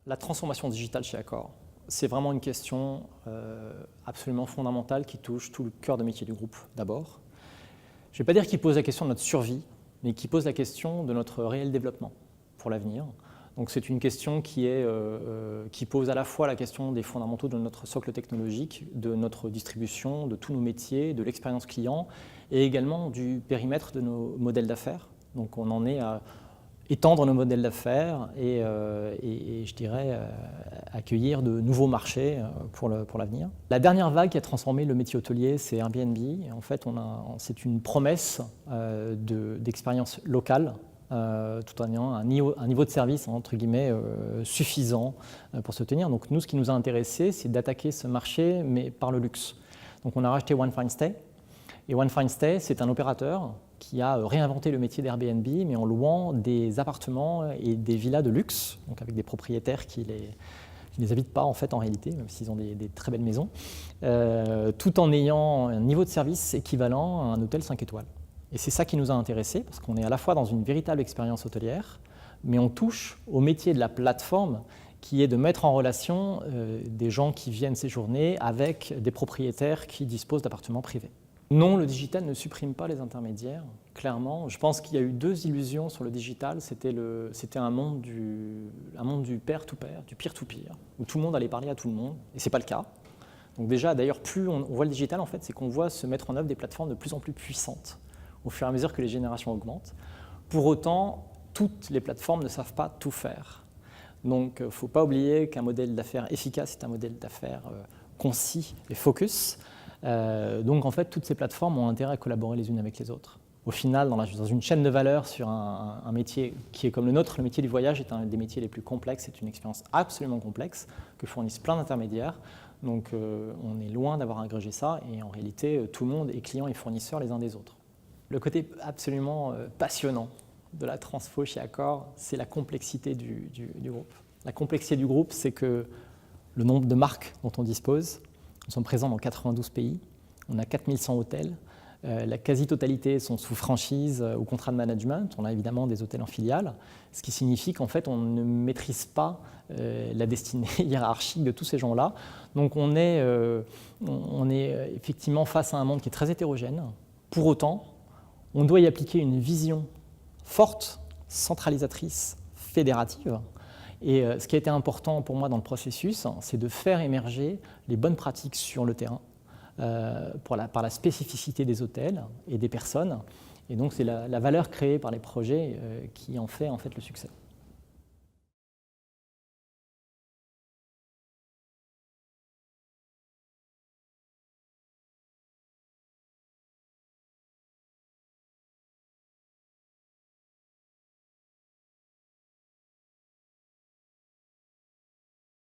La transformation digitale chez Accor, c'est vraiment une question absolument fondamentale qui touche tout le cœur de métier du groupe d'abord. Je ne vais pas dire qu'il pose la question de notre survie, mais qui pose la question de notre réel développement pour l'avenir. Donc c'est une question qui pose à la fois la question des fondamentaux de notre socle technologique, de notre distribution, de tous nos métiers, de l'expérience client et également du périmètre de nos modèles d'affaires. Donc on en est à étendre nos modèles d'affaires et je dirais accueillir de nouveaux marchés pour l'avenir. La dernière vague qui a transformé le métier hôtelier, c'est Airbnb. En fait, c'est une promesse d'expérience locale, tout en ayant un niveau de service entre guillemets suffisant pour se tenir. Donc nous, ce qui nous a intéressé, c'est d'attaquer ce marché, mais par le luxe. Donc on a racheté One Fine Stay. Et One Fine Stay, c'est un opérateur qui a réinventé le métier d'Airbnb, mais en louant des appartements et des villas de luxe, donc avec des propriétaires qui les habitent pas en fait en réalité, même s'ils ont des très belles maisons, tout en ayant un niveau de service équivalent à un hôtel 5 étoiles. Et c'est ça qui nous a intéressés, parce qu'on est à la fois dans une véritable expérience hôtelière, mais on touche au métier de la plateforme, qui est de mettre en relation des gens qui viennent séjourner avec des propriétaires qui disposent d'appartements privés. Non, le digital ne supprime pas les intermédiaires, clairement. Je pense qu'il y a eu deux illusions sur le digital. C'était un monde du pair-to-pair, du peer-to-peer, où tout le monde allait parler à tout le monde, et ce n'est pas le cas. Donc déjà, d'ailleurs, plus on voit le digital, en fait, c'est qu'on voit se mettre en œuvre des plateformes de plus en plus puissantes, au fur et à mesure que les générations augmentent. Pour autant, toutes les plateformes ne savent pas tout faire. Donc, il ne faut pas oublier qu'un modèle d'affaires efficace est un modèle d'affaires concis et focus. Donc en fait, toutes ces plateformes ont intérêt à collaborer les unes avec les autres. Au final, dans une chaîne de valeur sur un métier qui est comme le nôtre, le métier du voyage est un des métiers les plus complexes, c'est une expérience absolument complexe que fournissent plein d'intermédiaires. Donc on est loin d'avoir agrégé ça et en réalité, tout le monde est client et fournisseur les uns des autres. Le côté absolument passionnant de la transfo chez Accor, c'est la complexité du groupe. La complexité du groupe, c'est que le nombre de marques dont on dispose. Nous sommes présents dans 92 pays, on a 4100 hôtels, la quasi-totalité sont sous franchise ou contrat de management, on a évidemment des hôtels en filiale, ce qui signifie qu'en fait on ne maîtrise pas la destinée hiérarchique de tous ces gens-là. Donc on est effectivement face à un monde qui est très hétérogène. Pour autant, on doit y appliquer une vision forte, centralisatrice, fédérative. Et ce qui a été important pour moi dans le processus, c'est de faire émerger les bonnes pratiques sur le terrain par la spécificité des hôtels et des personnes. Et donc c'est la valeur créée par les projets qui en fait le succès.